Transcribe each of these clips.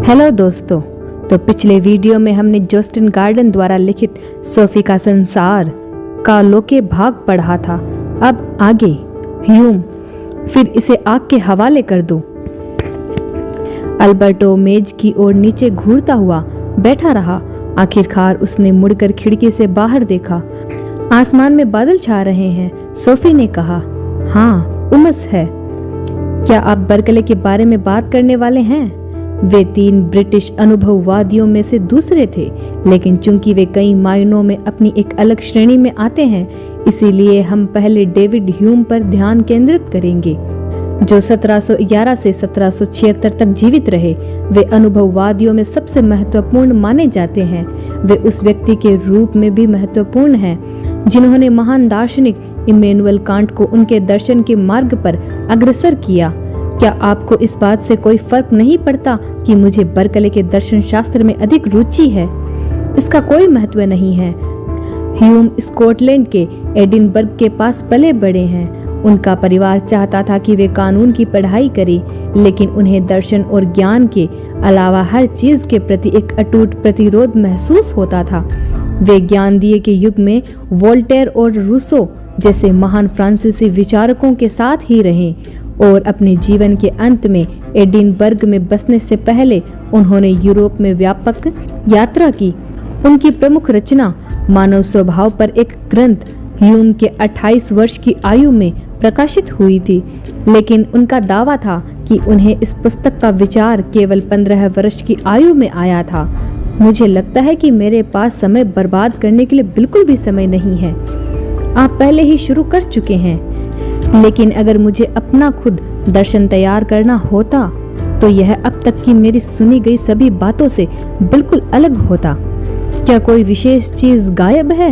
Hello दोस्तों। तो पिछले वीडियो में हमने जस्टिन गार्डन द्वारा लिखित सोफी का संसार का लोके भाग पढ़ा था। अब आगे ह्यूम, फिर इसे आग के हवाले कर दो। अल्बर्टो मेज की ओर नीचे घूरता हुआ बैठा रहा। आखिरकार उसने मुड़कर खिड़की से बाहर देखा। आसमान में बादल छा रहे हैं। सोफी ने कहा, हाँ उमस है। क्या आप बर्कले के बारे में बात करने वाले हैं? वे 3 ब्रिटिश अनुभववादियों में से दूसरे थे, लेकिन चूंकि वे कई मायनों में अपनी एक अलग श्रेणी में आते हैं, इसीलिए हम पहले डेविड ह्यूम पर ध्यान केंद्रित करेंगे, जो 1711 से 1776 तक जीवित रहे। वे अनुभववादियों में सबसे महत्वपूर्ण माने जाते हैं। वे उस व्यक्ति के रूप में भी महत्वपूर्ण हैं जिन्होंने महान दार्शनिक इमैनुअल कांट को उनके दर्शन के मार्ग पर अग्रसर किया। क्या आपको इस बात से कोई फर्क नहीं पड़ता कि मुझे बर्कले के दर्शन शास्त्र में अधिक रुचि है? इसका कोई महत्व नहीं है। ह्यूम स्कॉटलैंड के एडिनबर्ग के पास पले बड़े हैं। उनका परिवार चाहता था कि वे कानून की पढ़ाई करें, लेकिन उन्हें दर्शन और ज्ञान के अलावा हर चीज के प्रति एक अटूट प्रतिरोध महसूस होता था। वे ज्ञानदिए के युग में वोल्टेयर और रूसो जैसे महान फ्रांसीसी विचारकों के साथ ही रहे और अपने जीवन के अंत में एडिनबर्ग में बसने से पहले उन्होंने यूरोप में व्यापक यात्रा की। उनकी प्रमुख रचना मानव स्वभाव पर एक ग्रंथ ह्यूम के 28 वर्ष की आयु में प्रकाशित हुई थी, लेकिन उनका दावा था कि उन्हें इस पुस्तक का विचार केवल 15 वर्ष की आयु में आया था। मुझे लगता है कि मेरे पास समय बर्बाद करने के लिए बिल्कुल भी समय नहीं है। आप पहले ही शुरू कर चुके हैं, लेकिन अगर मुझे अपना खुद दर्शन तैयार करना होता तो यह अब तक की मेरी सुनी गई सभी बातों से बिल्कुल अलग होता। क्या कोई विशेष चीज गायब है?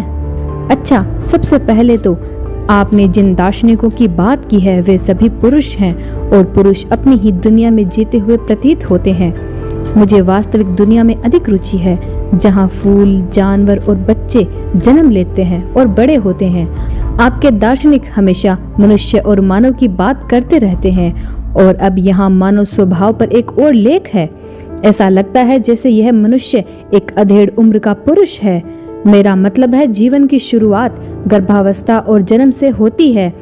अच्छा, सबसे पहले तो आपने जिन दार्शनिकों की बात की है वे सभी पुरुष हैं, और पुरुष अपनी ही दुनिया में जीते हुए प्रतीत होते हैं। मुझे वास्तविक दुनिया में अधिक रुचि है, जहाँ फूल, जानवर और बच्चे जन्म लेते हैं और बड़े होते हैं। आपके दार्शनिक हमेशा मनुष्य और मानव की बात करते रहते हैं, और अब यहाँ मानव स्वभाव पर एक और लेख है। ऐसा लगता है जैसे यह मनुष्य एक अधेड़ उम्र का पुरुष है। मेरा मतलब है जीवन की शुरुआत गर्भावस्था और जन्म से होती है,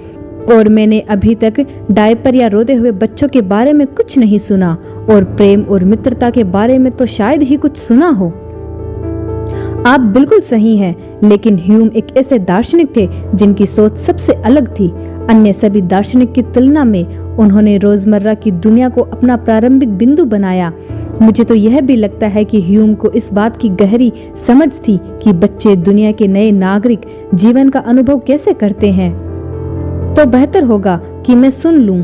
और मैंने अभी तक डायपर या रोते हुए बच्चों के बारे में कुछ नहीं सुना, और प्रेम और मित्रता के बारे में तो शायद ही कुछ सुना हो। आप बिल्कुल सही हैं, लेकिन ह्यूम एक ऐसे दार्शनिक थे जिनकी सोच सबसे अलग थी। अन्य सभी दार्शनिक की तुलना में उन्होंने रोजमर्रा की दुनिया को अपना प्रारंभिक बिंदु बनाया। मुझे तो यह भी लगता है कि ह्यूम को इस बात की गहरी समझ थी कि बच्चे दुनिया के नए नागरिक जीवन का अनुभव कैसे करते हैं। तो बेहतर होगा कि मैं सुन लूं।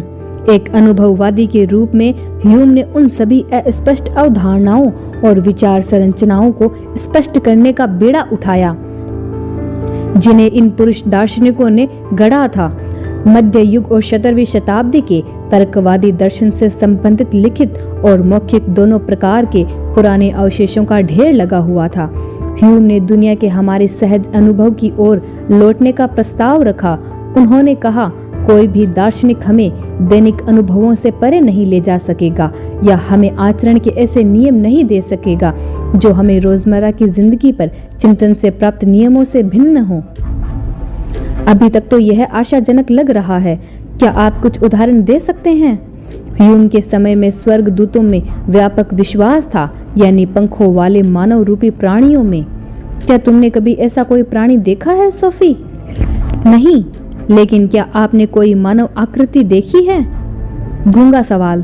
एक अनुभववादी के रूप में ह्यूम ने उन सभी अस्पष्ट अवधारणाओं और विचार संरचनाओं को स्पष्ट करने का बेड़ा उठाया जिन्हें इन पुरुष दार्शनिकों ने गढ़ा था। मध्य युग और 17वीं शताब्दी के तर्कवादी दर्शन से संबंधित लिखित और मौखिक दोनों प्रकार के पुराने अवशेषों का ढेर लगा हुआ था। ह्यूम ने दुनिया के हमारे सहज अनुभव की ओर लौटने का प्रस्ताव रखा। उन्होंने कहा, कोई भी दार्शनिक हमें दैनिक अनुभवों से परे नहीं ले जा सकेगा, या हमें आचरण के ऐसे नियम नहीं दे सकेगा जो हमें रोजमर्रा की जिंदगी पर चिंतन से प्राप्त नियमों से भिन्न हो। अभी तक तो यह आशाजनक लग रहा है। क्या आप कुछ उदाहरण दे सकते हैं? ह्यूम के समय में स्वर्ग दूतों में व्यापक विश्वास था, यानी पंखों वाले मानव रूपी प्राणियों में। क्या तुमने कभी ऐसा कोई प्राणी देखा है, सोफी? नहीं, लेकिन क्या आपने कोई मानव आकृति देखी है? गूंगा सवाल।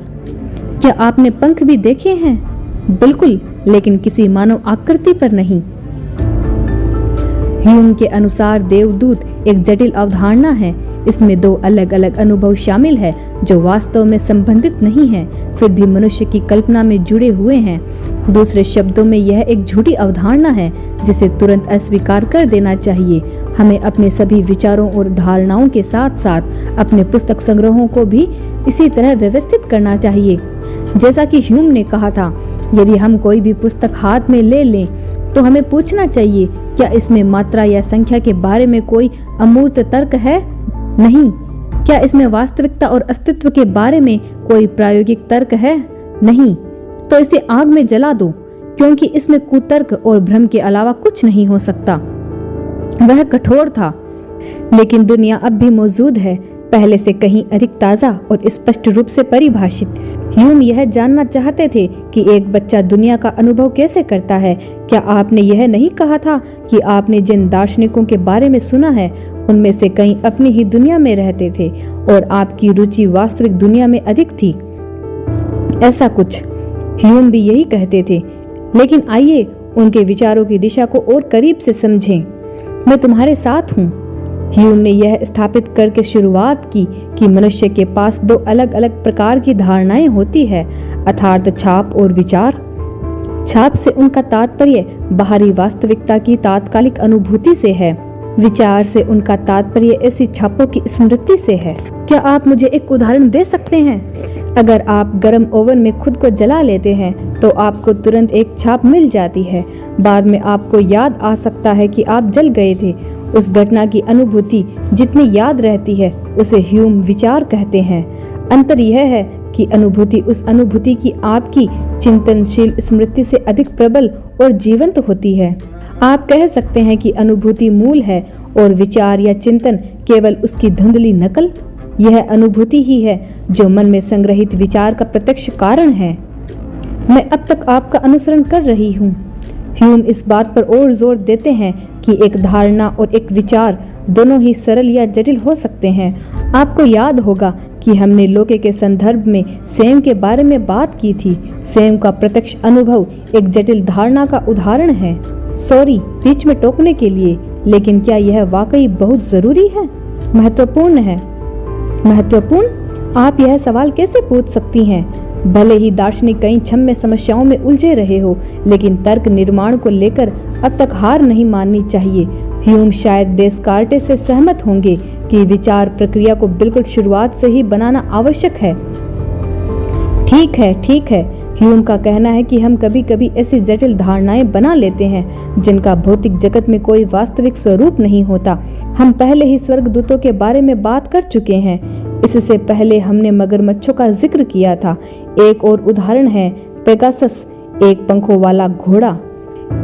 क्या आपने पंख भी देखे हैं? बिल्कुल, लेकिन किसी मानव आकृति पर नहीं। ह्यूम के अनुसार देवदूत एक जटिल अवधारणा है। इसमें 2 अलग अलग अनुभव शामिल है जो वास्तव में संबंधित नहीं हैं, फिर भी मनुष्य की कल्पना में जुड़े हुए हैं। दूसरे शब्दों में यह एक झूठी अवधारणा है जिसे तुरंत अस्वीकार कर देना चाहिए। हमें अपने सभी विचारों और धारणाओं के साथ साथ अपने पुस्तक संग्रहों को भी इसी तरह व्यवस्थित करना चाहिए। जैसा कि ह्यूम ने कहा था, यदि हम कोई भी पुस्तक हाथ में ले लें तो हमें पूछना चाहिए, क्या इसमें मात्रा या संख्या के बारे में कोई अमूर्त तर्क है? नहीं। क्या इसमें वास्तविकता और अस्तित्व के बारे में कोई प्रायोगिक तर्क है? नहीं। तो इसे आग में जला दो, क्योंकि इसमें कुतर्क और भ्रम के अलावा कुछ नहीं हो सकता। वह कठोर था, लेकिन दुनिया अब भी मौजूद है, पहले से कहीं अधिक ताज़ा और स्पष्ट रूप से परिभाषित। ह्यूम यह जानना चाहते थे कि एक बच्चा दुनिया का अनुभव कैसे करता है। क्या आपने यह नहीं कहा था कि आपने जिन दार्शनिकों के बारे में सुना है उनमें से कई अपनी ही दुनिया में रहते थे और आपकी रुचि वास्तविक दुनिया में अधिक थी? ऐसा कुछ ह्यूम भी यही कहते थे, लेकिन आइए उनके विचारों की दिशा को और करीब से समझें। मैं तुम्हारे साथ हूँ। ह्यूम ने यह स्थापित करके शुरुआत की कि मनुष्य के पास दो अलग अलग प्रकार की धारणाएं होती है, अर्थात छाप और विचार। छाप से उनका तात्पर्य बाहरी वास्तविकता की तात्कालिक अनुभूति से है, विचार से उनका तात्पर्य ऐसी छापों की स्मृति से है। क्या आप मुझे एक उदाहरण दे सकते हैं? अगर आप गर्म ओवन में खुद को जला लेते हैं तो आपको तुरंत एक छाप मिल जाती है। बाद में आपको याद आ सकता है कि आप जल गए थे। उस घटना की अनुभूति जितनी याद रहती है उसे ह्यूम विचार कहते हैं। अंतर यह है कि अनुभूति उस अनुभूति की आपकी चिंतनशील स्मृति से अधिक प्रबल और जीवंत होती है। आप कह सकते हैं कि अनुभूति मूल है और विचार या चिंतन केवल उसकी धुंधली नकल। यह अनुभूति ही है जो मन में संग्रहित विचार का प्रत्यक्ष कारण है। मैं अब तक आपका अनुसरण कर रही हूँ। ह्यूम इस बात पर और जोर देते हैं कि एक धारणा और एक विचार दोनों ही सरल या जटिल हो सकते हैं। आपको याद होगा कि हमने लोके के संदर्भ में सेम के बारे में बात की थी। सेम का प्रत्यक्ष अनुभव एक जटिल धारणा का उदाहरण है। सॉरी बीच में टोकने के लिए, लेकिन क्या यह वाकई बहुत जरूरी है? महत्वपूर्ण है। महत्वपूर्ण? आप यह सवाल कैसे पूछ सकती हैं? भले ही दार्शनिक कई क्षम्य समस्याओं में उलझे रहे हो, लेकिन तर्क निर्माण को लेकर अब तक हार नहीं माननी चाहिए। ह्यूम शायद डेस्कार्टेस से सहमत होंगे कि विचार प्रक्रिया को बिल्कुल शुरुआत से ही बनाना आवश्यक है। ठीक है। ह्यूम का कहना है कि हम कभी कभी ऐसी जटिल धारणाएं बना लेते हैं जिनका भौतिक जगत में कोई वास्तविक स्वरूप नहीं होता। हम पहले ही स्वर्गदूतों के बारे में बात कर चुके हैं। इससे पहले हमने मगरमच्छों का जिक्र किया था। एक और उदाहरण है पेगासस, एक पंखों वाला घोड़ा।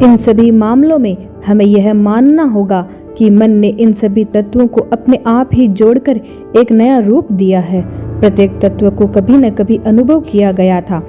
इन सभी मामलों में हमें यह मानना होगा कि मन ने इन सभी तत्वों को अपने आप ही जोड़कर एक नया रूप दिया है। प्रत्येक तत्व को कभी न कभी अनुभव किया गया था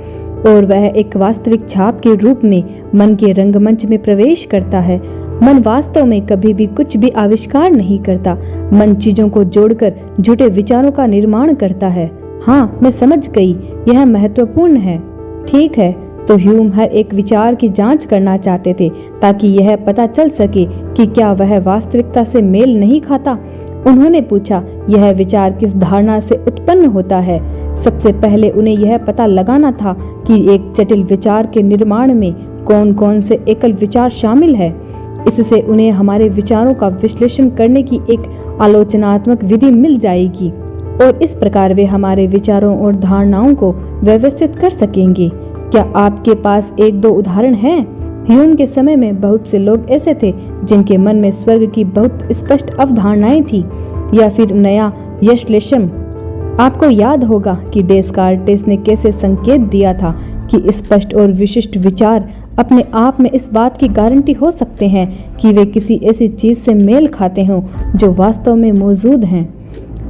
और वह एक वास्तविक छाप के रूप में मन के रंगमंच में प्रवेश करता है। मन वास्तव में कभी भी कुछ भी आविष्कार नहीं करता। मन चीजों को जोड़कर झूठे विचारों का निर्माण करता है। हाँ, मैं समझ गई, यह महत्वपूर्ण है। ठीक है, तो ह्यूम हर एक विचार की जांच करना चाहते थे ताकि यह पता चल सके कि क्या वह वास्तविकता से मेल नहीं खाता। उन्होंने पूछा, यह विचार किस धारणा से उत्पन्न होता है? सबसे पहले उन्हें यह पता लगाना था कि एक जटिल विचार के निर्माण में कौन कौन से एकल विचार शामिल है। इससे उन्हें हमारे विचारों का विश्लेषण करने की एक आलोचनात्मक विधि मिल जाएगी और इस प्रकार वे हमारे विचारों और धारणाओं को व्यवस्थित कर सकेंगे। क्या आपके पास एक दो उदाहरण हैं? ह्यूम के समय में बहुत से लोग ऐसे थे जिनके मन में स्वर्ग की बहुत स्पष्ट अवधारणाएं थी, या फिर नया यशलेशम। आपको याद होगा कि डेस्कार्टेस ने कैसे संकेत दिया था कि स्पष्ट और विशिष्ट विचार अपने आप में इस बात की गारंटी हो सकते हैं कि वे किसी ऐसी चीज से मेल खाते हों जो वास्तव में मौजूद हैं।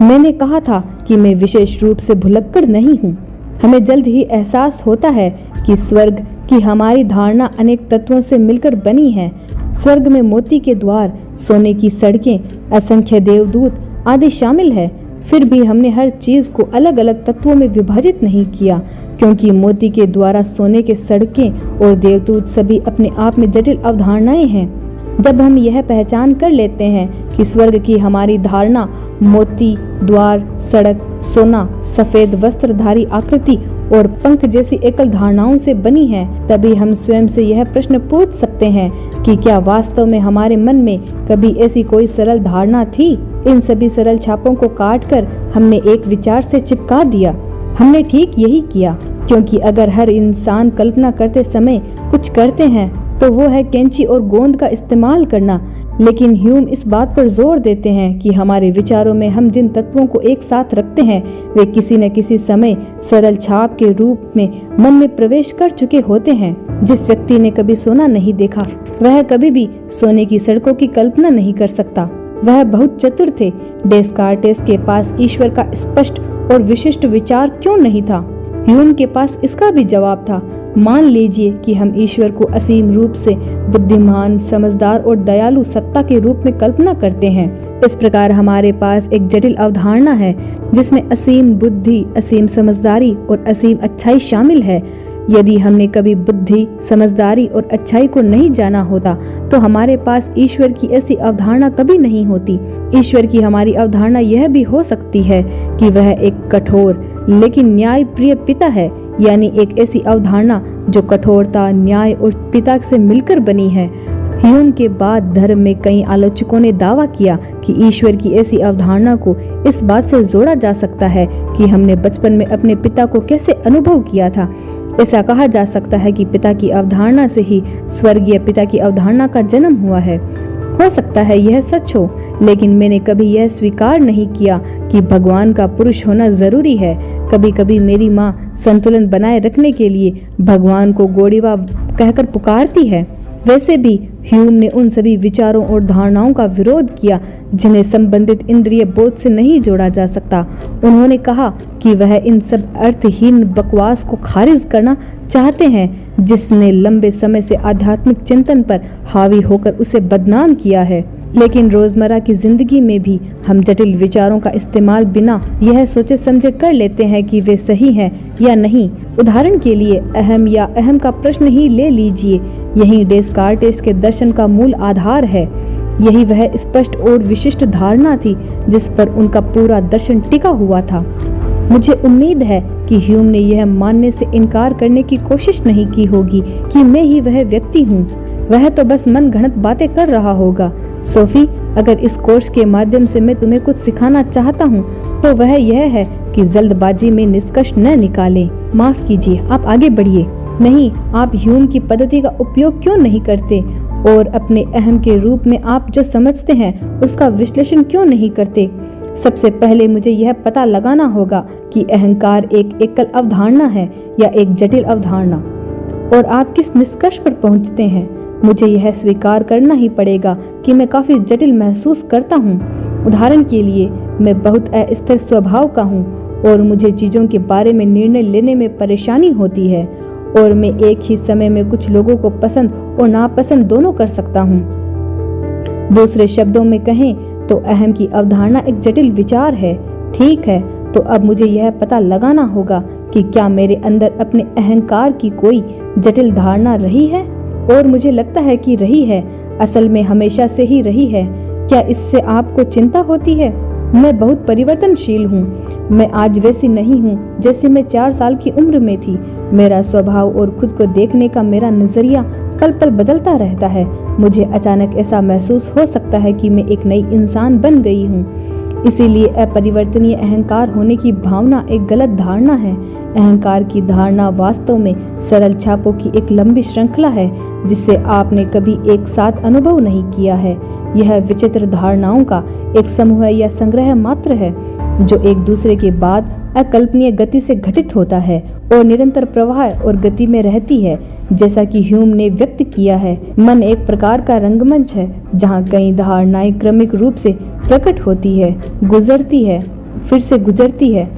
मैंने कहा था कि मैं विशेष रूप से भुलक्कड़ नहीं हूँ। हमें जल्द ही एहसास होता है कि स्वर्ग की हमारी धारणा अनेक तत्वों से मिलकर बनी है। स्वर्ग में मोती के द्वार, सोने की सड़कें, असंख्य देवदूत आदि शामिल है। फिर भी हमने हर चीज को अलग अलग तत्वों में विभाजित नहीं किया, क्योंकि मोती के द्वारा, सोने के सड़कें और देवदूत सभी अपने आप में जटिल अवधारणाएं हैं। जब हम यह पहचान कर लेते हैं कि स्वर्ग की हमारी धारणा मोती, द्वार, सड़क, सोना, सफेद वस्त्रधारी आकृति और पंख जैसी एकल धारणाओं से बनी है, तभी हम स्वयं से यह प्रश्न पूछ सकते हैं कि क्या वास्तव में हमारे मन में कभी ऐसी कोई सरल धारणा थी? इन सभी सरल छापों को काटकर हमने एक विचार से चिपका दिया। हमने ठीक यही किया, क्योंकि अगर हर इंसान कल्पना करते समय कुछ करते हैं तो वो है कैंची और गोंद का इस्तेमाल करना। लेकिन ह्यूम इस बात पर जोर देते हैं कि हमारे विचारों में हम जिन तत्वों को एक साथ रखते हैं वे किसी न किसी समय सरल छाप के रूप में मन में प्रवेश कर चुके होते हैं। जिस व्यक्ति ने कभी सोना नहीं देखा वह कभी भी सोने की सड़कों की कल्पना नहीं कर सकता। वह बहुत चतुर थे। डेस्कार्टेस के पास ईश्वर का स्पष्ट और विशिष्ट विचार क्यों नहीं था? ह्यूम के पास इसका भी जवाब था। मान लीजिए कि हम ईश्वर को असीम रूप से बुद्धिमान, समझदार और दयालु सत्ता के रूप में कल्पना करते हैं। इस प्रकार हमारे पास एक जटिल अवधारणा है जिसमें असीम बुद्धि, असीम समझदारी और असीम अच्छाई शामिल है। यदि हमने कभी बुद्धि, समझदारी और अच्छाई को नहीं जाना होता तो हमारे पास ईश्वर की ऐसी अवधारणा कभी नहीं होती। ईश्वर की हमारी अवधारणा यह भी हो सकती है कि वह एक कठोर लेकिन न्याय प्रिय पिता है, यानी एक ऐसी अवधारणा जो कठोरता, न्याय और पिता से मिलकर बनी है। ह्यूम के बाद धर्म में कई आलोचकों ने दावा किया कि ईश्वर की ऐसी अवधारणा को इस बात से जोड़ा जा सकता है कि हमने बचपन में अपने पिता को कैसे अनुभव किया था। ऐसा कहा जा सकता है कि पिता की अवधारणा से ही स्वर्गीय पिता की अवधारणा का जन्म हुआ है। हो सकता है यह सच हो, लेकिन मैंने कभी यह स्वीकार नहीं किया कि भगवान का पुरुष होना जरूरी है। कभी कभी मेरी माँ संतुलन बनाए रखने के लिए भगवान को गोड़ीवा कहकर पुकारती है। वैसे भी ह्यूम ने उन सभी विचारों और धारणाओं का विरोध किया जिन्हें संबंधित इंद्रिय बोध से नहीं जोड़ा जा सकता। उन्होंने कहा कि वह इन सब अर्थहीन बकवास को खारिज करना चाहते हैं जिसने लंबे समय से आध्यात्मिक चिंतन पर हावी होकर उसे बदनाम किया है। लेकिन रोजमर्रा की जिंदगी में भी हम जटिल विचारों का इस्तेमाल बिना यह सोचे समझे कर लेते हैं कि वे सही हैं या नहीं। उदाहरण के लिए अहम या अहम का प्रश्न ही ले लीजिए। यही डेस्कार्टेस के दर्शन का मूल आधार है। यही वह स्पष्ट और विशिष्ट धारणा थी जिस पर उनका पूरा दर्शन टिका हुआ था। मुझे उम्मीद है कि ह्यूम ने यह मानने से इनकार करने की कोशिश नहीं की होगी कि मैं ही वह व्यक्ति हूँ। वह तो बस मन गढ़ंत बातें कर रहा होगा। सोफी, अगर इस कोर्स के माध्यम से मैं तुम्हें कुछ सिखाना चाहता हूँ तो वह यह है कि जल्दबाजी में निष्कर्ष न निकालें। माफ कीजिए, आप आगे बढ़िए। नहीं, आप ह्यूम की पद्धति का उपयोग क्यों नहीं करते और अपने अहम के रूप में आप जो समझते हैं उसका विश्लेषण क्यों नहीं करते? सबसे पहले मुझे यह पता लगाना होगा कि अहंकार एक एकल अवधारणा है या एक जटिल अवधारणा, और आप किस निष्कर्ष पर पहुंचते हैं। मुझे यह स्वीकार करना ही पड़ेगा कि मैं काफी जटिल महसूस करता हूँ। उदाहरण के लिए, मैं बहुत अस्थिर स्वभाव का हूँ और मुझे चीजों के बारे में निर्णय लेने में परेशानी होती है, और मैं एक ही समय में कुछ लोगों को पसंद और नापसंद दोनों कर सकता हूँ। दूसरे शब्दों में कहें तो अहम की अवधारणा एक जटिल विचार है। ठीक है, तो अब मुझे यह पता लगाना होगा कि क्या मेरे अंदर अपने अहंकार की कोई जटिल धारणा रही है, और मुझे लगता है कि रही है। असल में हमेशा से ही रही है। क्या इससे आपको चिंता होती है? मैं बहुत परिवर्तनशील हूँ। मैं आज वैसी नहीं हूँ जैसे मैं 4 साल की उम्र में थी। मेरा स्वभाव और खुद को देखने का मेरा नजरिया पल पल बदलता रहता है। मुझे अचानक ऐसा महसूस हो सकता है कि मैं एक नई इंसान बन गई हूँ। इसीलिए अपरिवर्तनीय अहंकार होने की भावना एक गलत धारणा है। अहंकार की धारणा वास्तव में सरल छापों की एक लंबी श्रृंखला है जिसे आपने कभी एक साथ अनुभव नहीं किया है। यह विचित्र धारणाओं का एक समूह या संग्रह मात्र है जो एक दूसरे के बाद अकल्पनीय गति से घटित होता है और निरंतर प्रवाह और गति में रहती है। जैसा कि ह्यूम ने व्यक्त किया है, मन एक प्रकार का रंगमंच है जहाँ कई धारणाएं क्रमिक रूप से प्रकट होती है, गुजरती है, फिर से गुजरती है,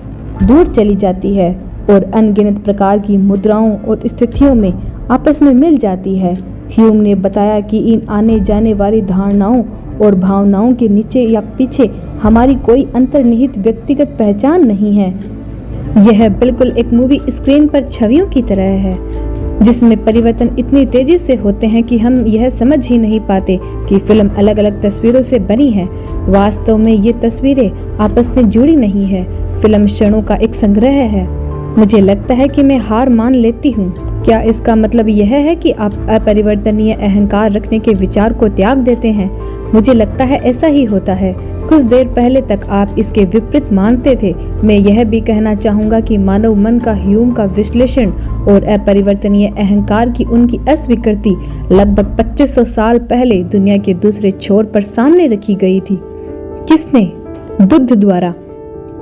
दूर चली जाती है और अनगिनत प्रकार की मुद्राओं और स्थितियों में आपस में मिल जाती है। ह्यूम ने बताया कि इन आने जाने वाली धारणाओं और भावनाओं के नीचे या पीछे हमारी कोई अंतर्निहित व्यक्तिगत पहचान नहीं है। यह बिल्कुल एक मूवी स्क्रीन पर छवियों की तरह है जिसमें परिवर्तन इतनी तेजी से होते हैं कि हम यह समझ ही नहीं पाते कि फिल्म अलग अलग तस्वीरों से बनी है। वास्तव में ये तस्वीरें आपस में जुड़ी नहीं है। फिल्म क्षणों का एक संग्रह है। मुझे लगता है कि मैं हार मान लेती हूँ। क्या इसका मतलब यह है कि आप अपरिवर्तनीय अहंकार रखने के विचार को त्याग देते हैं? मुझे लगता है ऐसा ही होता है। कुछ देर पहले तक आप इसके विपरीत मानते थे, मैं यह भी कहना चाहूँगा कि मानव मन का ह्यूम का विश्लेषण और अपरिवर्तनीय अहंकार की उनकी अस्वीकृति लगभग 2500 साल पहले दुनिया के दूसरे छोर पर सामने रखी गई थी। किसने? बुद्ध द्वारा।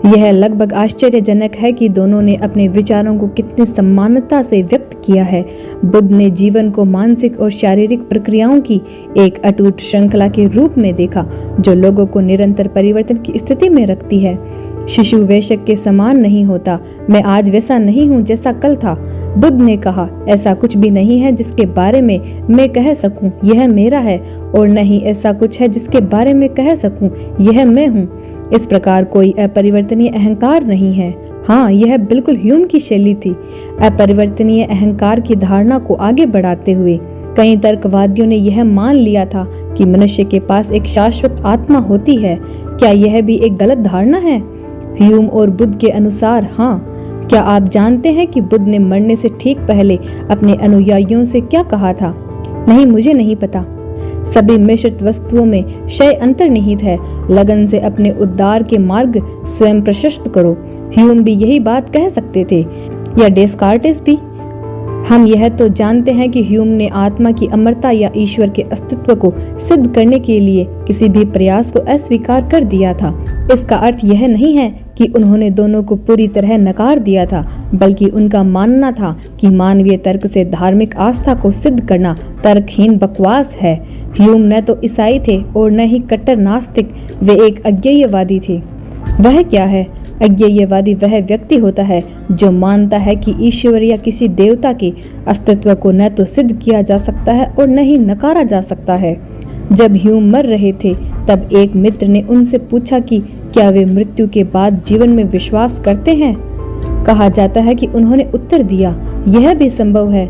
यह लगभग आश्चर्यजनक है कि दोनों ने अपने विचारों को कितनी सम्मानता से व्यक्त किया है। बुद्ध ने जीवन को मानसिक और शारीरिक प्रक्रियाओं की एक अटूट श्रृंखला के रूप में देखा, जो लोगों को निरंतर परिवर्तन की स्थिति में रखती है। शिशु वेश्यक के समान नहीं होता। मैं आज वैसा नहीं हूँ जैसा कल था। बुद्ध ने कहा, ऐसा कुछ भी नहीं है जिसके बारे में मैं कह सकूं यह मेरा है, और न ही ऐसा कुछ है जिसके बारे में कह सकूं यह मैं हूँ। इस प्रकार कोई अपरिवर्तनीय अहंकार नहीं है। हाँ, यह बिल्कुल ह्यूम की शैली थी। अपरिवर्तनीय अहंकार की धारणा को आगे बढ़ाते हुए कई तर्कवादियों ने यह मान लिया था कि मनुष्य के पास एक शाश्वत आत्मा होती है। क्या यह भी एक गलत धारणा है? ह्यूम और बुद्ध के अनुसार हाँ। क्या आप जानते हैं कि बुद्ध ने मरने से ठीक पहले अपने अनुयायियों से क्या कहा था? नहीं, मुझे नहीं पता। सभी मिश्रित वस्तुओं में क्षय अंतर्निहित है। लगन से अपने उद्धार के मार्ग स्वयं प्रशस्त करो। ह्यूम भी यही बात कह सकते थे, या डेस्कार्टेस भी। हम यह तो जानते हैं कि ह्यूम ने आत्मा की अमरता या ईश्वर के अस्तित्व को सिद्ध करने के लिए किसी भी प्रयास को अस्वीकार कर दिया था। इसका अर्थ यह नहीं है कि उन्होंने दोनों को पूरी तरह नकार दिया था, बल्कि उनका मानना था कि मानवीय तर्क से धार्मिक आस्था को सिद्ध करना तर्कहीन बकवास है। ह्यूम न तो ईसाई थे और न ही कट्टर नास्तिक, वे एक अज्ञेयवादी थे। वह क्या है? अज्ञेयवादी वह व्यक्ति होता है जो मानता है कि ईश्वर या किसी देवता के अस्तित्व को न तो सिद्ध किया जा सकता है और न ही नकारा जा सकता है। जब ह्यूम मर रहे थे, तब एक मित्र ने उनसे पूछा कि क्या वे मृत्यु के बाद जीवन में विश्वास करते हैं। कहा जाता है कि उन्होंने उत्तर दिया, यह भी संभव है।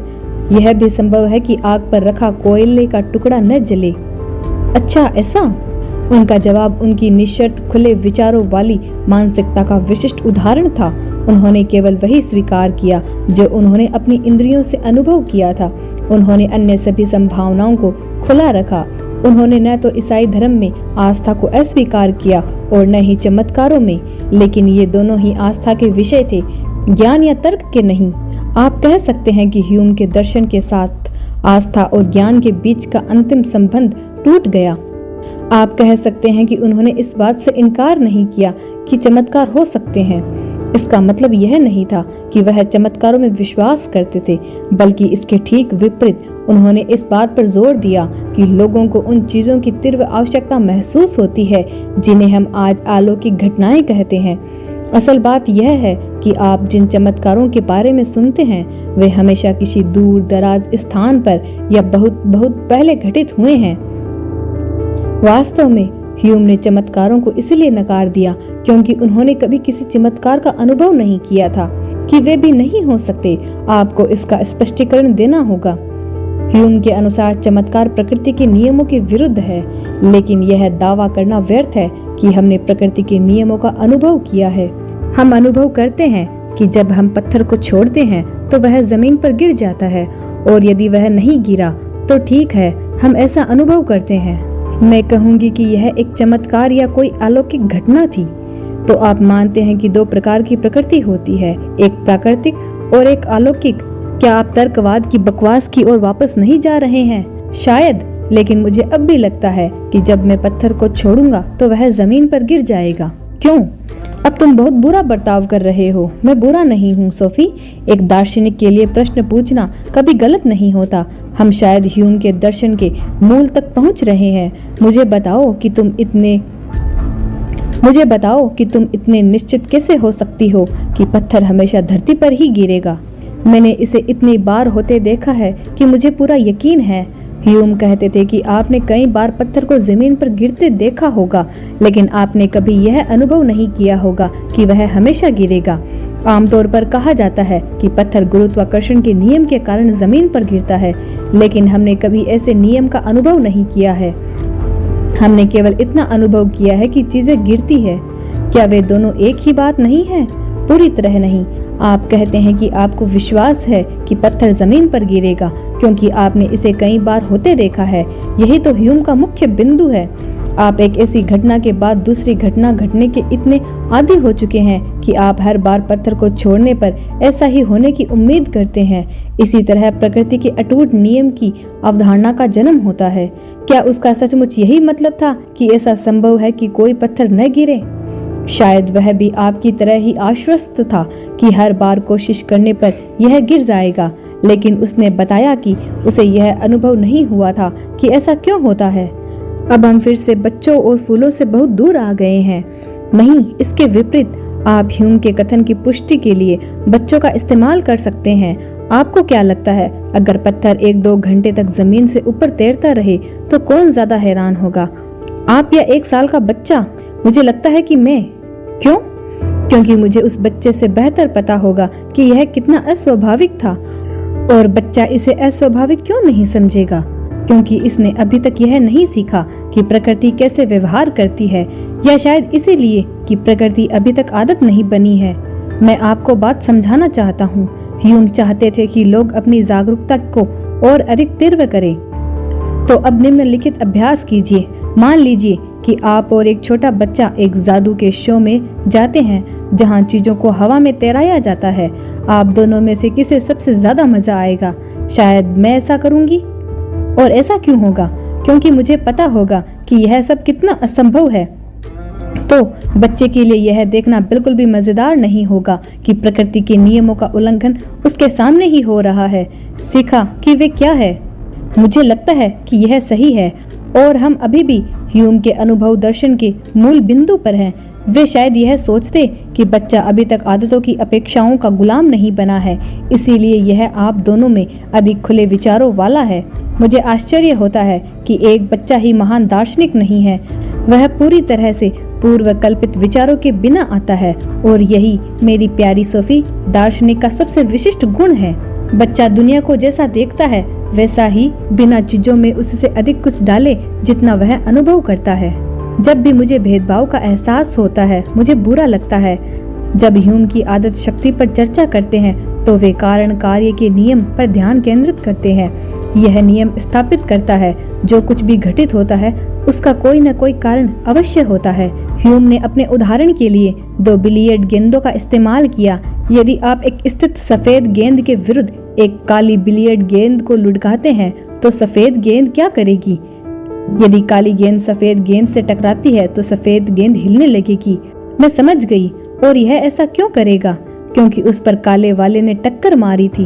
यह भी संभव है कि आग पर रखा कोयले का टुकड़ा न जले। अच्छा, ऐसा? उनका जवाब उनकी निशर्त खुले विचारों वाली मानसिकता का विशिष्ट उदाहरण था। उन्होंने केवल वही स्वीकार किया जो उन्होंने अपनी इंद्रियों से अनुभव किया था। उन्होंने अन्य सभी संभावनाओं को खुला रखा। उन्होंने न तो ईसाई धर्म में आस्था को अस्वीकार किया और न ही चमत्कारों में, लेकिन ये दोनों ही आस्था के विषय थे, ज्ञान या तर्क के नहीं। आप कह सकते हैं कि ह्यूम के दर्शन के साथ आस्था और ज्ञान के बीच का अंतिम संबंध टूट गया। आप कह सकते हैं कि उन्होंने इस बात से इनकार नहीं किया कि चमत्कार हो सकते हैं। इसका मतलब यह नहीं था कि वह चमत्कारों में विश्वास करते थे, बल्कि इसके ठीक विपरीत उन्होंने इस बात पर जोर दिया कि लोगों को उन चीजों की तीव्र आवश्यकता महसूस होती है जिन्हें हम आज अलौकिक घटनाएं कहते हैं। असल बात यह है कि आप जिन चमत्कारों के बारे में सुनते हैं, वे हमेशा किसी दूर दराज स्थान पर या बहुत बहुत पहले घटित हुए हैं। वास्तव में ह्यूम ने चमत्कारों को इसलिए नकार दिया क्योंकि उन्होंने कभी किसी चमत्कार का अनुभव नहीं किया था कि वे भी नहीं हो सकते। आपको इसका स्पष्टीकरण देना होगा। ह्यूम के अनुसार चमत्कार प्रकृति के नियमों के विरुद्ध है, लेकिन यह दावा करना व्यर्थ है कि हमने प्रकृति के नियमों का अनुभव किया है। हम अनुभव करते हैं कि जब हम पत्थर को छोड़ते हैं तो वह जमीन पर गिर जाता है, और यदि वह नहीं गिरा तो ठीक है, हम ऐसा अनुभव करते हैं। मैं कहूंगी कि यह एक चमत्कार या कोई अलौकिक घटना थी। तो आप मानते हैं कि दो प्रकार की प्रकृति होती है, एक प्राकृतिक और एक अलौकिक। क्या आप तर्कवाद की बकवास की ओर वापस नहीं जा रहे हैं? शायद, लेकिन मुझे अब भी लगता है कि जब मैं पत्थर को छोड़ूंगा तो वह जमीन पर गिर जाएगा। क्यों? अब तुम बहुत बुरा बर्ताव कर रहे हो। मैं बुरा नहीं हूँ सोफी। एक दार्शनिक के लिए प्रश्न पूछना कभी गलत नहीं होता। हम शायद ह्यूम के दर्शन के मूल तक पहुँच रहे हैं। मुझे बताओ कि तुम इतने निश्चित कैसे हो सकती हो कि पत्थर हमेशा धरती पर ही गिरेगा। मैंने इसे इतनी बार होते देखा है कि मुझे पूरा यकीन है। ह्यूम कहते थे कि आपने कई बार पत्थर को जमीन पर गिरते देखा होगा, लेकिन आपने कभी यह अनुभव नहीं किया होगा कि वह हमेशा गिरेगा। आमतौर पर कहा जाता है कि पत्थर गुरुत्वाकर्षण के नियम के कारण जमीन पर गिरता है, लेकिन हमने कभी ऐसे नियम का अनुभव नहीं किया है। हमने केवल इतना अनुभव किया है कि चीजें गिरती है। क्या वे दोनों एक ही बात नहीं है? पूरी तरह नहीं। आप कहते हैं कि आपको विश्वास है कि पत्थर जमीन पर गिरेगा क्योंकि आपने इसे कई बार होते देखा है। यही तो ह्यूम का मुख्य बिंदु है। आप एक ऐसी घटना के बाद दूसरी घटना घटने के इतने आदी हो चुके हैं कि आप हर बार पत्थर को छोड़ने पर ऐसा ही होने की उम्मीद करते हैं। इसी तरह प्रकृति के अटूट नियम की अवधारणा का जन्म होता है। क्या उसका सचमुच यही मतलब था कि ऐसा संभव है कि कोई पत्थर न गिरे? शायद वह भी आपकी तरह ही आश्वस्त था कि हर बार कोशिश करने पर यह गिर जाएगा, लेकिन उसने बताया कि उसे यह अनुभव नहीं हुआ था कि ऐसा क्यों होता है। अब हम फिर से बच्चों और फूलों से बहुत दूर आ गए हैं। नहीं, इसके विपरीत आप ह्यूम के कथन की पुष्टि के लिए बच्चों का इस्तेमाल कर सकते हैं। आपको क्या लगता है, अगर पत्थर 1-2 घंटे तक जमीन से ऊपर तैरता रहे तो कौन ज्यादा हैरान होगा, आप या 1 साल का बच्चा? मुझे लगता है कि मैं। क्यों? क्योंकि मुझे उस बच्चे से बेहतर पता होगा कि यह कितना अस्वाभाविक था, और बच्चा इसे अस्वाभाविक क्यों नहीं समझेगा? क्योंकि इसने अभी तक यह नहीं सीखा कि प्रकृति कैसे व्यवहार करती है, या शायद इसीलिए कि प्रकृति अभी तक आदत नहीं बनी है। मैं आपको बात समझाना चाहता हूँ। ह्यूम चाहते थे कि लोग अपनी जागरूकता को और अधिक तीव्र करें। तो अब निम्नलिखित अभ्यास कीजिए। मान लीजिए कि आप और एक छोटा बच्चा एक जादू के शो में जाते हैं जहां चीजों को हवा में तैराया जाता है। आप दोनों में से किसे सबसे ज्यादा मजा आएगा? शायद मैं ऐसा करूंगी। और ऐसा क्यों होगा? क्योंकि मुझे पता होगा कि यह सब कितना असंभव है। तो बच्चे के लिए यह देखना बिल्कुल भी मजेदार नहीं होगा कि प्रकृति के नियमों का उल्लंघन उसके सामने ही हो रहा है। सीखा कि वे क्या है। मुझे लगता है कि यह सही है, और हम अभी भी ह्यूम के अनुभव दर्शन के मूल बिंदु पर हैं। वे शायद यह सोचते कि बच्चा अभी तक आदतों की अपेक्षाओं का गुलाम नहीं बना है, इसीलिए यह आप दोनों में अधिक खुले विचारों वाला है। मुझे आश्चर्य होता है कि एक बच्चा ही महान दार्शनिक नहीं है, वह पूरी तरह से पूर्व कल्पित विचारों के बिना आता है, और यही मेरी प्यारी सोफी दार्शनिक का सबसे विशिष्ट गुण है। बच्चा दुनिया को जैसा देखता है वैसा ही, बिना चीजों में उससे अधिक कुछ डाले जितना वह अनुभव करता है। जब भी मुझे भेदभाव का एहसास होता है मुझे बुरा लगता है। जब ह्यूम की आदत शक्ति पर चर्चा करते हैं तो वे कारण कार्य के नियम पर ध्यान केंद्रित करते हैं। यह नियम स्थापित करता है जो कुछ भी घटित होता है उसका कोई न कोई कारण अवश्य होता है। ह्यूम ने अपने उदाहरण के लिए 2 बिलियर्ड गेंदों का इस्तेमाल किया। यदि आप एक स्थित सफेद गेंद के विरुद्ध एक काली बिलियर्ड गेंद को लुढ़काते हैं तो सफेद गेंद क्या करेगी? यदि काली गेंद सफेद गेंद से टकराती है तो सफेद गेंद हिलने लगेगी। मैं समझ गई। और यह ऐसा क्यों करेगा? क्योंकि उस पर काले वाले ने टक्कर मारी थी।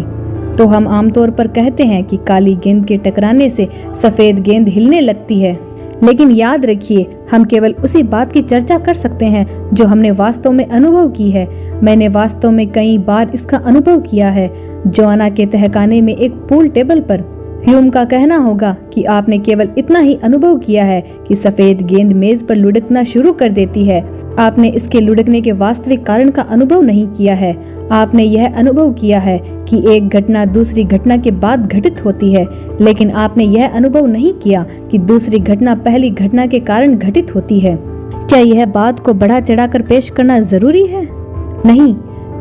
तो हम आमतौर पर कहते हैं कि काली गेंद के टकराने से सफेद गेंद हिलने लगती है, लेकिन याद रखिए हम केवल उसी बात की चर्चा कर सकते हैं जो हमने वास्तव में अनुभव की है। मैंने वास्तव में कई बार इसका अनुभव किया है। जोआना के तहखाने में एक पूल टेबल पर। ह्यूम का कहना होगा कि आपने केवल इतना ही अनुभव किया है कि सफेद गेंद मेज पर लुढ़कना शुरू कर देती है। आपने इसके लुढ़कने के वास्तविक कारण का अनुभव नहीं किया है। आपने यह अनुभव किया है कि एक घटना दूसरी घटना के बाद घटित होती है, लेकिन आपने यह अनुभव नहीं किया कि दूसरी घटना पहली घटना के कारण घटित होती है। क्या यह बात को बढ़ा चढ़ाकर पेश करना जरूरी है? नहीं,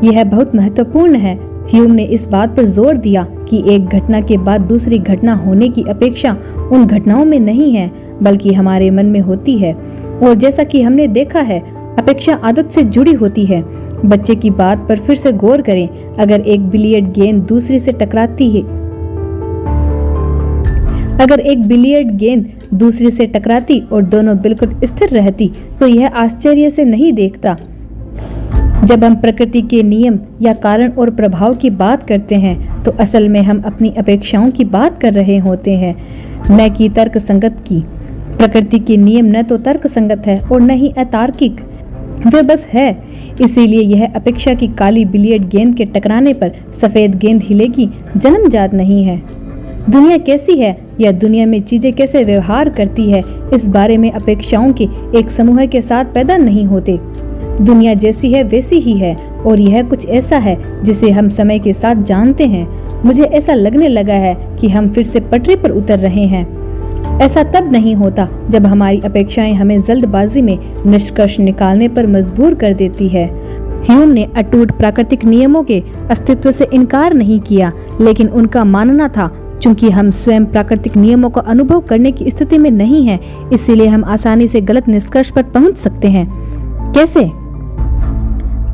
यह बहुत महत्वपूर्ण है। ह्यूम ने इस बात पर जोर दिया कि एक घटना के बाद दूसरी घटना होने की अपेक्षा उन घटनाओं में नहीं है, बल्कि हमारे मन में होती है। और जैसा कि हमने देखा है, अपेक्षा आदत से जुड़ी होती है। बच्चे की बात पर फिर से गौर करें। अगर एक बिलियर्ड गेंद दूसरी से टकराती है, अगर एक बिलियर्ड गेंद दूसरी से टकराती और दोनों बिल्कुल स्थिर रहती तो यह आश्चर्य से नहीं देखता। जब हम प्रकृति के नियम या कारण और प्रभाव की बात करते हैं तो असल में हम अपनी अपेक्षाओं की बात कर रहे होते हैं, न कि तर्क संगत की। प्रकृति के नियम न तो तर्क संगत है और न ही अतार्किक, वे बस है। इसीलिए यह अपेक्षा की काली बिलियर्ड गेंद के टकराने पर सफेद गेंद हिलेगी जन्मजात नहीं है। दुनिया कैसी है या दुनिया में चीजें कैसे व्यवहार करती है, इस बारे में अपेक्षाओं के एक समूह के साथ पैदा नहीं होते। दुनिया जैसी है वैसी ही है, और यह कुछ ऐसा है जिसे हम समय के साथ जानते हैं। मुझे ऐसा लगने लगा है कि हम फिर से पटरी पर उतर रहे हैं। ऐसा तब नहीं होता जब हमारी अपेक्षाएं हमें जल्दबाजी में निष्कर्ष निकालने पर मजबूर कर देती है। ह्यूम ने अटूट प्राकृतिक नियमों के अस्तित्व से इनकार नहीं किया, लेकिन उनका मानना था चूंकि हम स्वयं प्राकृतिक नियमों का अनुभव करने की स्थिति में नहीं हैं, इसीलिए हम आसानी से गलत निष्कर्ष पर पहुंच सकते हैं। कैसे?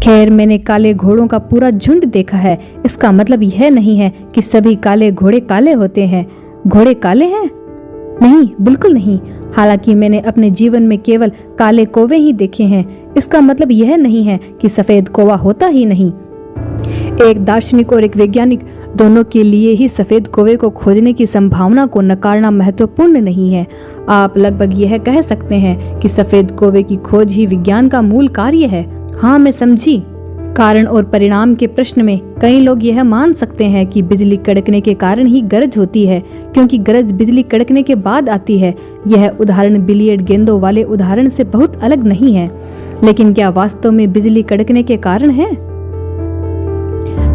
खैर, मैंने काले घोड़ों का पूरा झुंड देखा है। इसका मतलब यह नहीं है कि सभी काले घोड़े काले होते हैं। घोड़े काले हैं? नहीं, बिल्कुल नहीं। हालांकि मैंने अपने जीवन में केवल काले कौवे ही देखे हैं। इसका मतलब यह नहीं है कि सफेद कौवा होता ही नहीं। एक दार्शनिक और एक वैज्ञानिक दोनों के लिए ही सफेद कौवे को खोजने की संभावना को नकारना महत्वपूर्ण नहीं है। आप लगभग यह कह सकते हैं कि सफेद कौवे की खोज ही विज्ञान का मूल कार्य है। हाँ, मैं समझी। कारण और परिणाम के प्रश्न में कई लोग यह मान सकते हैं कि बिजली कड़कने के कारण ही गरज होती है, क्योंकि गरज बिजली कड़कने के बाद आती है। यह उदाहरण बिलियर्ड गेंदों वाले उदाहरण से बहुत अलग नहीं है। लेकिन क्या वास्तव में बिजली कड़कने के कारण है?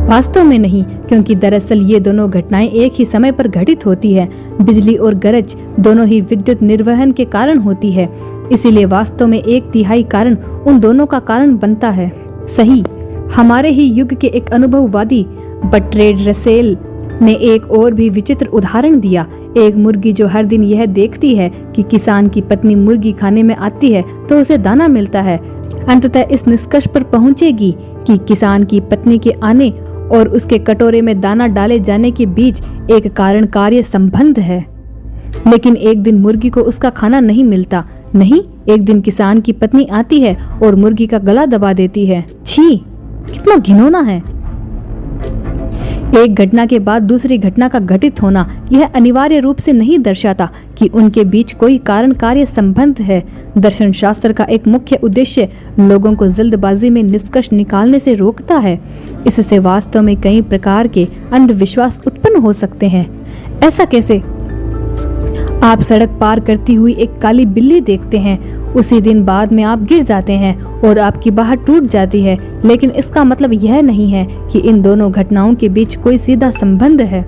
वास्तव में नहीं, क्योंकि दरअसल ये दोनों घटनाएं एक ही समय पर घटित होती है। बिजली और गरज दोनों ही विद्युत निर्वहन के कारण होती है। इसीलिए वास्तव में 1/3 कारण उन दोनों का कारण बनता है। सही। हमारे ही युग के एक अनुभववादी बर्ट्रैंड रसेल ने एक और भी विचित्र उदाहरण दिया। एक मुर्गी जो हर दिन यह देखती है कि किसान की पत्नी मुर्गी खाने में आती है तो उसे दाना मिलता है, अंततः इस निष्कर्ष पर पहुंचेगी कि किसान की पत्नी के आने और उसके कटोरे में दाना डाले जाने के बीच एक कारण कार्य संबंध है। लेकिन एक दिन मुर्गी को उसका खाना नहीं मिलता। नहीं, एक दिन किसान की पत्नी आती है और मुर्गी का गला दबा देती है। छी, कितना घिनौना है। एक घटना के बाद दूसरी घटना का घटित होना यह अनिवार्य रूप से नहीं दर्शाता कि उनके बीच कोई कारण कार्य संबंध है। दर्शन शास्त्र का एक मुख्य उद्देश्य लोगों को जल्दबाजी में निष्कर्ष निकालने से रोकता है। इससे वास्तव में कई प्रकार के अंधविश्वास उत्पन्न हो सकते हैं। ऐसा कैसे? आप सड़क पार करती हुई एक काली बिल्ली देखते हैं, उसी दिन बाद में आप गिर जाते हैं और आपकी बाह टूट जाती है, लेकिन इसका मतलब यह नहीं है कि इन दोनों घटनाओं के बीच कोई सीधा संबंध है।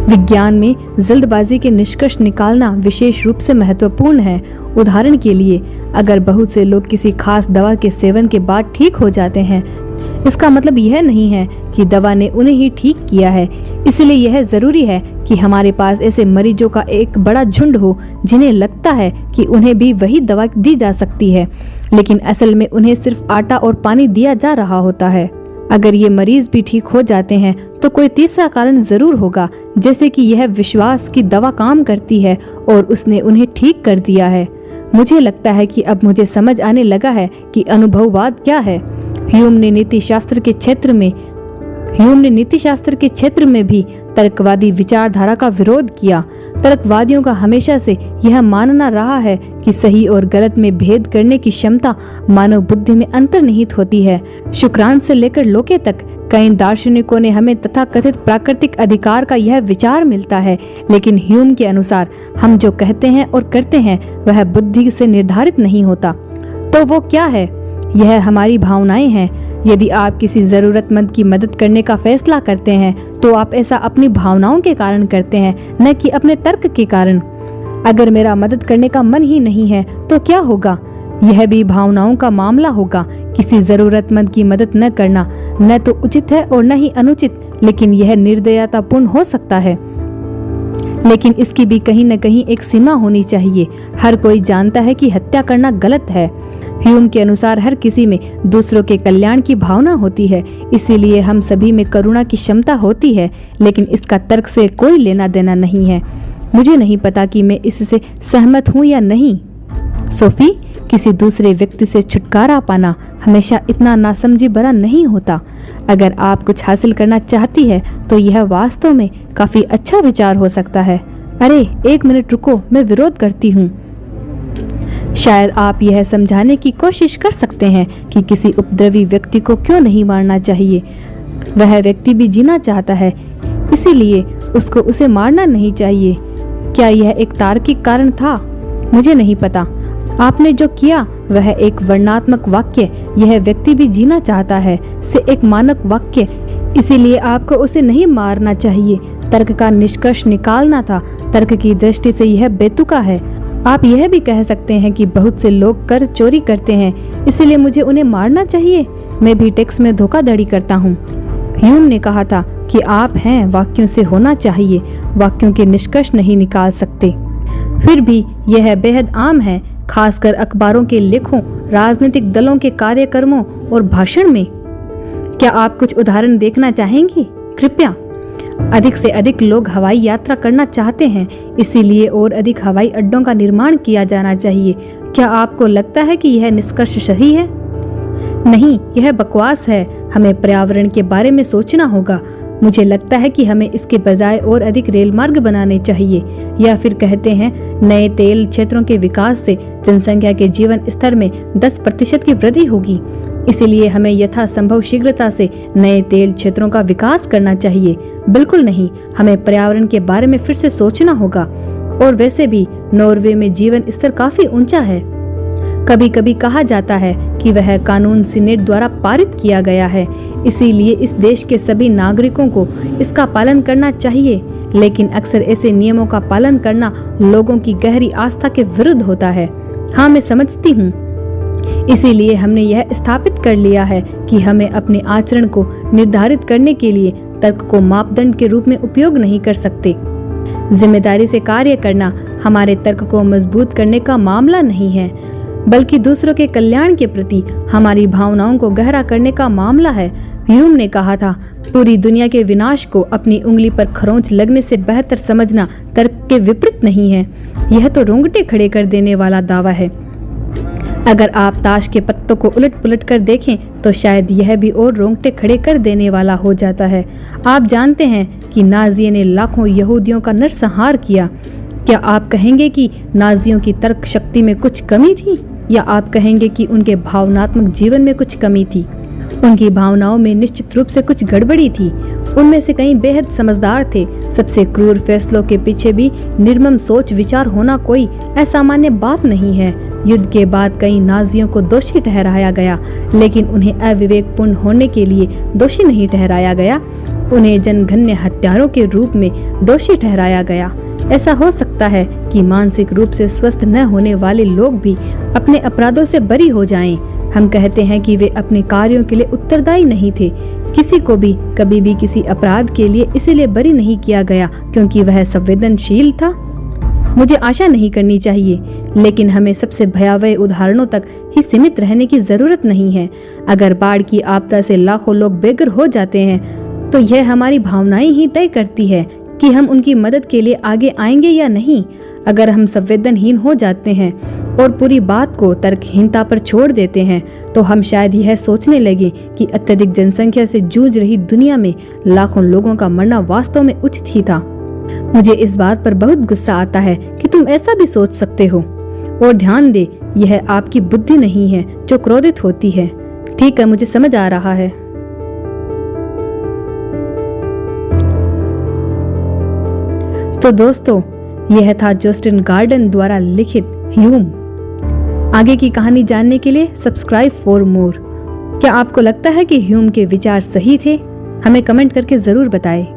विज्ञान में जल्दबाजी के निष्कर्ष निकालना विशेष रूप से महत्वपूर्ण है। उदाहरण के लिए, अगर बहुत से लोग किसी खास दवा के सेवन के बाद ठीक हो जाते हैं, इसका मतलब यह नहीं है कि दवा ने उन्हें ही ठीक किया है। इसलिए यह जरूरी है कि हमारे पास ऐसे मरीजों का एक बड़ा झुंड हो जिन्हें लगता है कि उन्हें भी वही दवा दी जा सकती है, लेकिन असल में उन्हें सिर्फ आटा और पानी दिया जा रहा होता है। अगर ये मरीज भी ठीक हो जाते हैं तो कोई तीसरा कारण जरूर होगा, जैसे कि यह विश्वास की दवा काम करती है और उसने उन्हें ठीक कर दिया है। मुझे लगता है कि अब मुझे समझ आने लगा है कि अनुभववाद क्या है। ह्यूम ने नीति शास्त्र के क्षेत्र में भी तर्कवादी विचारधारा का विरोध किया। तर्कवादियों का हमेशा से यह मानना रहा है कि सही और गलत में भेद करने की क्षमता मानव बुद्धि में अंतर्निहित होती है। शुक्रान से लेकर लोके तक कई दार्शनिकों ने हमें तथाकथित प्राकृतिक अधिकार का यह विचार मिलता है, लेकिन ह्यूम के अनुसार हम जो कहते हैं और करते हैं वह बुद्धि से निर्धारित नहीं होता। तो वो क्या है? यह हमारी भावनाएं हैं। यदि आप किसी जरूरतमंद की मदद करने का फैसला करते हैं तो आप ऐसा अपनी भावनाओं के कारण करते हैं, न कि अपने तर्क के कारण। अगर मेरा मदद करने का मन ही नहीं है तो क्या होगा? यह भी भावनाओं का मामला होगा। किसी जरूरतमंद की मदद न करना न तो उचित है और न ही अनुचित, लेकिन यह निर्दयतापूर्ण हो सकता है। लेकिन इसकी भी कहीं न कहीं एक सीमा होनी चाहिए। हर कोई जानता है कि हत्या करना गलत है। ह्यूम के अनुसार हर किसी में दूसरों के कल्याण की भावना होती है, इसीलिए हम सभी में करुणा की क्षमता होती है, लेकिन इसका तर्क से कोई लेना देना नहीं है। मुझे नहीं पता कि मैं इससे सहमत हूँ या नहीं। सोफी, किसी दूसरे व्यक्ति से छुटकारा पाना हमेशा इतना नासमझी भरा नहीं होता। अगर आप कुछ हासिल करना चाहती है तो यह वास्तव में काफी अच्छा विचार हो सकता है। अरे 1 मिनट रुको, मैं विरोध करती हूँ। शायद आप यह समझाने की कोशिश कर सकते हैं कि किसी उपद्रवी व्यक्ति को क्यों नहीं मारना चाहिए। वह व्यक्ति भी जीना चाहता है, इसीलिए उसको उसे मारना नहीं चाहिए। क्या यह एक तार्किक कारण था? मुझे नहीं पता। आपने जो किया वह एक वर्णनात्मक वाक्य, यह व्यक्ति भी जीना चाहता है, से एक मानक वाक्य, इसीलिए आपको उसे नहीं मारना चाहिए। तर्क का निष्कर्ष निकालना था। तर्क की दृष्टि से यह बेतुका है। आप यह भी कह सकते हैं कि बहुत से लोग कर चोरी करते हैं, इसलिए मुझे उन्हें मारना चाहिए। मैं भी टैक्स में धोखाधड़ी करता हूँ। ह्यूम ने कहा था कि आप हैं वाक्यों से होना चाहिए, वाक्यों के निष्कर्ष नहीं निकाल सकते। फिर भी यह बेहद आम है, खासकर अखबारों के लेखों, राजनीतिक दलों के कार्यक्रमों और भाषण में। क्या आप कुछ उदाहरण देखना चाहेंगी? कृपया। अधिक से अधिक लोग हवाई यात्रा करना चाहते हैं, इसीलिए और अधिक हवाई अड्डों का निर्माण किया जाना चाहिए। क्या आपको लगता है कि यह निष्कर्ष सही है? नहीं, यह बकवास है। हमें पर्यावरण के बारे में सोचना होगा। मुझे लगता है कि हमें इसके बजाय और अधिक रेल मार्ग बनाने चाहिए। या फिर कहते हैं, नए तेल क्षेत्रों के विकास से जनसंख्या के जीवन स्तर में 10% की वृद्धि होगी। इसीलिए हमें यथासंभव शीघ्रता से नए तेल क्षेत्रों का विकास करना चाहिए। बिल्कुल नहीं, हमें पर्यावरण के बारे में फिर से सोचना होगा। और वैसे भी नॉर्वे में जीवन स्तर काफी ऊंचा है। कभी कभी कहा जाता है कि वह कानून सीनेट द्वारा पारित किया गया है, इसीलिए इस देश के सभी नागरिकों को इसका पालन करना चाहिए। लेकिन अक्सर ऐसे नियमों का पालन करना लोगों की गहरी आस्था के विरुद्ध होता है। हाँ, मैं समझती हूँ। इसीलिए हमने यह स्थापित कर लिया है कि हमें अपने आचरण को निर्धारित करने के लिए तर्क को मापदंड के रूप में उपयोग नहीं कर सकते। जिम्मेदारी से कार्य करना हमारे तर्क को मजबूत करने का मामला नहीं है, बल्कि दूसरों के कल्याण के प्रति हमारी भावनाओं को गहरा करने का मामला है। ह्यूम ने कहा था, पूरी दुनिया के विनाश को अपनी उंगली पर खरोंच लगने से बेहतर समझना तर्क के विपरीत नहीं है। यह तो रोंगटे खड़े कर देने वाला दावा है। अगर आप ताश के पत्तों को उलट पुलट कर देखें तो शायद यह भी और रोंगटे खड़े कर देने वाला हो जाता है। आप जानते हैं कि नाजियों ने लाखों यहूदियों का नरसंहार किया। क्या आप कहेंगे कि नाजियों की तर्क शक्ति में कुछ कमी थी, या आप कहेंगे कि उनके भावनात्मक जीवन में कुछ कमी थी? उनकी भावनाओं में निश्चित रूप से कुछ गड़बड़ी थी। उनमें से कई बेहद समझदार थे। सबसे क्रूर फैसलों के पीछे भी निर्मम सोच विचार होना कोई असामान्य बात नहीं है। युद्ध के बाद कई नाजियों को दोषी ठहराया गया, लेकिन उन्हें अविवेकपूर्ण होने के लिए दोषी नहीं ठहराया गया। उन्हें जनघन्य हत्यारों के रूप में दोषी ठहराया गया। ऐसा हो सकता है कि मानसिक रूप से स्वस्थ न होने वाले लोग भी अपने अपराधों से बरी हो जाएं। हम कहते हैं कि वे अपने कार्यों के लिए उत्तरदायी नहीं थे। किसी को भी कभी भी किसी अपराध के लिए इसीलिए बरी नहीं किया गया क्योंकि वह संवेदनशील था। मुझे आशा नहीं करनी चाहिए, लेकिन हमें सबसे भयावह उदाहरणों तक ही सीमित रहने की जरूरत नहीं है। अगर बाढ़ की आपदा से लाखों लोग बेघर हो जाते हैं, तो यह हमारी भावनाएं ही तय करती है कि हम उनकी मदद के लिए आगे आएंगे या नहीं। अगर हम संवेदनहीन हो जाते हैं और पूरी बात को तर्कहीनता पर छोड़ देते हैं, तो हम शायद यह सोचने लगे कि अत्यधिक जनसंख्या से जूझ रही दुनिया में लाखों लोगों का मरना वास्तव में उचित ही था। मुझे इस बात पर बहुत गुस्सा आता है कि तुम ऐसा भी सोच सकते हो। और ध्यान दे, यह आपकी बुद्धि नहीं है जो क्रोधित होती है। ठीक है, मुझे समझ आ रहा है। तो दोस्तों, यह था जस्टिन गार्डन द्वारा लिखित ह्यूम। आगे की कहानी जानने के लिए सब्सक्राइब फॉर मोर। क्या आपको लगता है कि ह्यूम के विचार सही थे? हमें कमेंट करके जरूर बताएं।